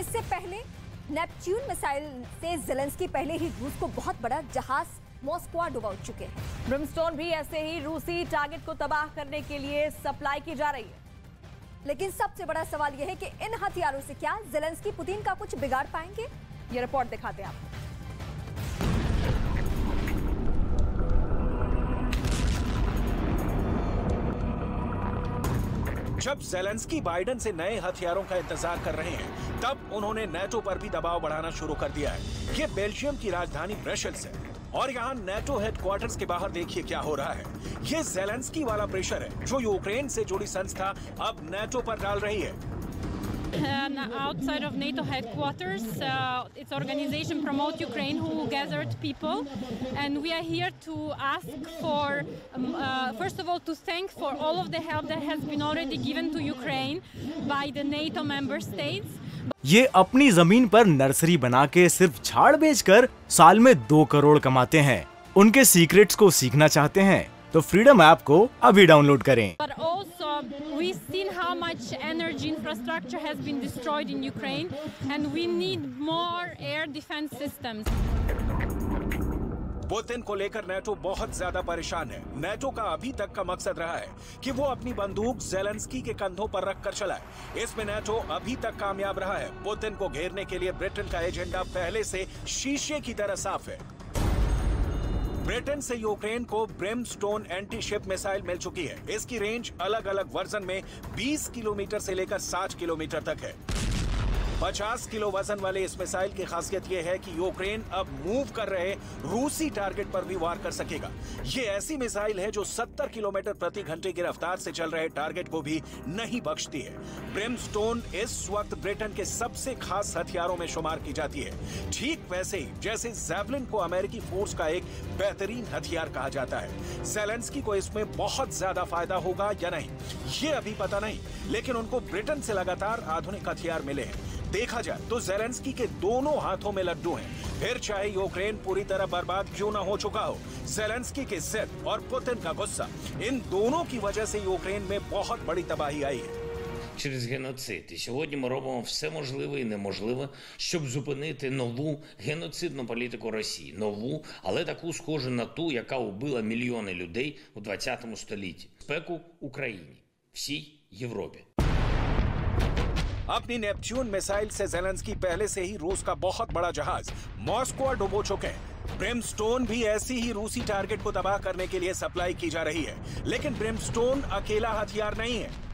इससे पहले Neptune missile से ज़ेलेंस्की पहले ही रूस को बहुत बड़ा जहाज मॉस्को डुबा चुके हैं। ब्रिमस्टोन भी ऐसे ही रूसी टारगेट को तबाह करने के लिए सप्लाई की जा रही है। लेकिन सबसे बड़ा सवाल यह है कि इन हथियारों से क्या ज़ेलेंस्की पुतिन का कुछ बिगाड़ पाएंगे? ये रिपोर्ट दिखाते हैं आपको। जब ज़ेलेंस्की बाइडेन से नए हथियारों का इंतजार कर रहे हैं, तब उन्होंने नेटो पर भी दबाव बढ़ाना शुरू कर दिया है। ये बेल्जियम की राजधानी ब्रसेल्स है और यहाँ नेटो हेडक्वार्टर्स के बाहर देखिए क्या हो रहा है। ये ज़ेलेंस्की वाला प्रेशर है जो यूक्रेन से जुड़ी संस्था अब नेटो पर डाल रही है। Outside of NATO headquarters, its organization Promote Ukraine, who gathered people, and we are here to ask for, first of all, to thank for all of the help that has been already given to Ukraine by the NATO member states. ये अपनी जमीन पर nursery बना के सिर्फ झाड़ बेचकर साल में 2 करोड़ कमाते हैं। उनके सीक्रेट्स को सीखना चाहते हैं तो फ्रीडम ऐप को अभी डाउनलोड करें। But also, we've seen how much energy infrastructure has been destroyed in Ukraine, and we need more air defense systems. Putin को लेकर नेटो बहुत ज्यादा परेशान है। नेटो का अभी तक का मकसद रहा है कि वो अपनी बंदूक ज़ेलेंस्की के कंधों पर रखकर चलाए। इसमें नेटो अभी तक कामयाब रहा है। पुतिन को घेरने के लिए ब्रिटेन का एजेंडा पहले से शीशे की तरह साफ है। ब्रिटेन से यूक्रेन को ब्रिमस्टोन एंटी शिप मिसाइल मिल चुकी है। इसकी रेंज अलग अलग वर्जन में 20 किलोमीटर से लेकर 60 किलोमीटर तक है। 50 किलो वजन वाले इस मिसाइल की खासियत यह है कि यूक्रेन अब मूव कर रहे रूसी टारगेट पर भी वार कर सकेगा। ये ऐसी मिसाइल है जो 70 किलोमीटर प्रति घंटे की रफ्तार से चल रहे टारगेट को भी नहीं बख्शती है। ब्रिमस्टोन इस वक्त ब्रिटेन के सबसे खास हथियारों में शुमार की जाती है, ठीक वैसे ही जैसे ज़ैवलिन को अमेरिकी फोर्स का एक बेहतरीन हथियार कहा जाता है। ज़ेलेंस्की को इसमें बहुत ज्यादा फायदा होगा या नहीं, ये अभी पता नहीं, लेकिन उनको ब्रिटेन से लगातार आधुनिक हथियार मिले हैं। देखा जाए तो ज़ेलेंस्की के दोनों हाथों में लड्डू हैं। फिर चाहे यूक्रेन पूरी तरह बर्बाद क्यों ना हो चुका हो, ज़ेलेंस्की की जिद और पुतिन का गुस्सा, इन दोनों की वजह से यूक्रेन में बहुत बड़ी तबाही आई है। Через геноцид. І сьогодні ми робимо все можливе і неможливе, щоб зупинити нову геноцидну політику Росії. Нову, але таку схожу на ту, яка убила мільйони людей у 20 столітті. Безпеку Україні, всій Європі. अपनी नेपच्यून मिसाइल से ज़ेलेंस्की पहले से ही रूस का बहुत बड़ा जहाज मॉस्को डुबो चुके हैं। ब्रिमस्टोन भी ऐसी ही रूसी टारगेट को तबाह करने के लिए सप्लाई की जा रही है, लेकिन ब्रिमस्टोन अकेला हथियार नहीं है।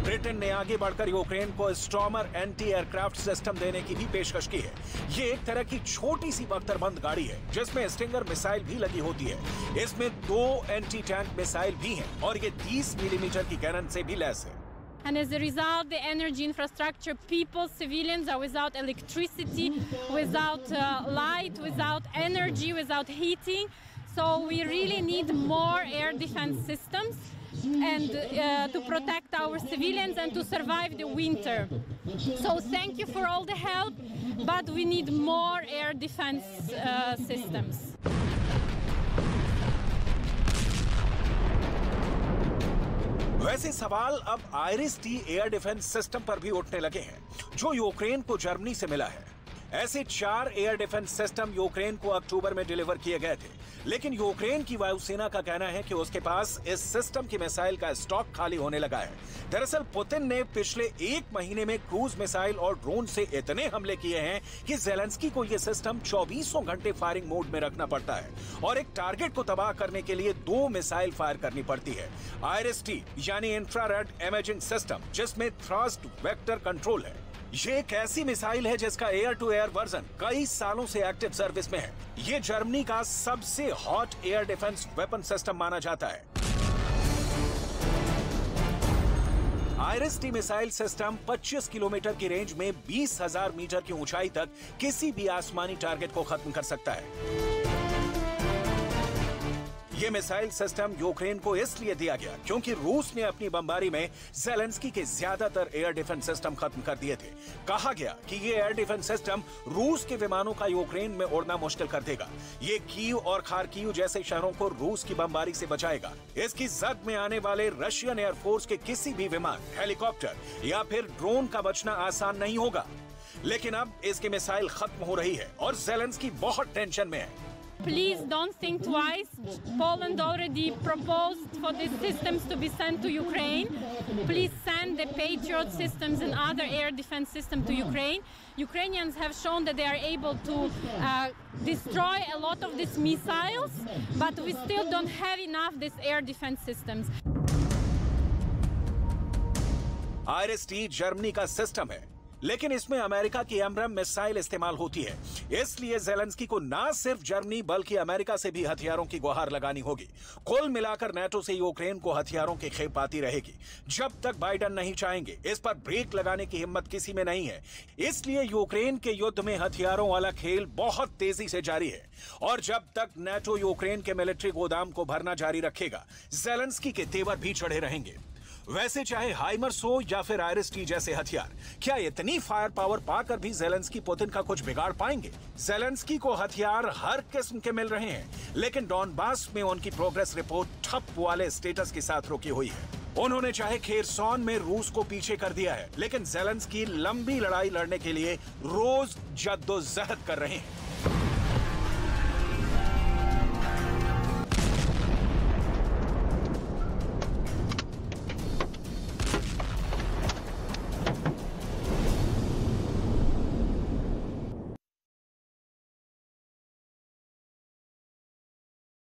ब्रिटेन ने आगे बढ़कर यूक्रेन को स्टॉर्मर एंटी एयरक्राफ्ट सिस्टम देने की भी पेशकश की है। ये एक तरह की छोटी सी बख्तरबंद गाड़ी है जिसमें स्टिंगर मिसाइल भी लगी होती है। इसमें 2 एंटी टैंक मिसाइल भी हैं और ये 30 मिलीमीटर की कैनन से भी लैस है। And as a result, the energy infrastructure, people, civilians are without electricity, without light, without energy, without heating. So we really need more air defense systems and to protect our civilians and to survive the winter. So thank you for all the help, but we need more air defense systems. वैसे सवाल अब आइरिस-T air defence system पर भी उठने लगे हैं, जो Ukraine को जर्मनी से मिला है। ऐसे 4 एयर डिफेंस सिस्टम यूक्रेन को अक्टूबर में डिलीवर किए गए थे, लेकिन यूक्रेन की वायुसेना का कहना है कि उसके पास इस सिस्टम की मिसाइल का स्टॉक खाली होने लगा है। दरअसल पुतिन ने पिछले 1 महीने में क्रूज मिसाइल और ड्रोन से इतने हमले किए हैं कि ज़ेलेंस्की को यह सिस्टम 24 घंटे फायरिंग मोड में रखना पड़ता है और एक टारगेट को तबाह करने के लिए 2 मिसाइल फायर करनी पड़ती है। आइरिस-T यानी इंफ्रारेड इमेजिंग सिस्टम, जिसमें थ्रस्ट वेक्टर कंट्रोल है। ये एक ऐसी मिसाइल है जिसका एयर टू एयर वर्जन कई सालों से एक्टिव सर्विस में है। ये जर्मनी का सबसे hot air defence weapon system माना जाता है। आइरिस-T मिसाइल सिस्टम 25 किलोमीटर की रेंज में 20,000 मीटर की ऊंचाई तक किसी भी आसमानी टारगेट को खत्म कर सकता है। ये मिसाइल सिस्टम यूक्रेन को इसलिए दिया गया क्योंकि रूस ने अपनी बमबारी में ज़ेलेंस्की के ज्यादातर एयर डिफेंस सिस्टम खत्म कर दिए थे। कहा गया कि ये एयर डिफेंस सिस्टम रूस के विमानों का यूक्रेन में उड़ना मुश्किल कर देगा। ये कीव और खार्किव जैसे शहरों को रूस की बमबारी से बचाएगा। इसकी जद में आने वाले रशियन एयरफोर्स के किसी भी विमान, हेलीकॉप्टर या फिर ड्रोन का बचना आसान नहीं होगा। लेकिन अब इसकी मिसाइल खत्म हो रही है और ज़ेलेंस्की बहुत टेंशन में है। Please don't think twice. Poland already proposed for these systems to be sent to Ukraine. Please send the Patriot systems and other air defense systems to Ukraine. Ukrainians have shown that they are able to destroy a lot of these missiles, but we still don't have enough these air defense systems. IRIS-T Germany का system है, लेकिन इसमें America की एमरम missile इस्तेमाल होती है। इसलिए Zelensky को ना सिर्फ जर्मनी बल्कि अमेरिका से भी हथियारों की गुहार लगानी होगी। कुल मिलाकर नाटो से यूक्रेन को हथियारों की खेप आती रहेगी। जब तक बाइडेन नहीं चाहेंगे, इस पर ब्रेक लगाने की हिम्मत किसी में नहीं है। इसलिए यूक्रेन के युद्ध में हथियारों वाला खेल बहुत तेजी से जारी है और जब तक नाटो यूक्रेन के मिलिट्री गोदाम को भरना जारी रखेगा, ज़ेलेंस्की के तेवर भी चढ़े रहेंगे। वैसे चाहे हाइमर्स हो या फिर IRIS-T जैसे हथियार, क्या इतनी फायर पावर पाकर भी ज़ेलेंस्की पुतिन का कुछ बिगाड़ पाएंगे? ज़ेलेंस्की को हथियार हर किस्म के मिल रहे हैं, लेकिन डॉनबास में उनकी प्रोग्रेस रिपोर्ट ठप वाले स्टेटस के साथ रुकी हुई है। उन्होंने चाहे खेरसॉन में रूस को पीछे कर दिया है, लेकिन ज़ेलेंस्की लंबी लड़ाई लड़ने के लिए रोज जद्दोजहद कर रहे हैं।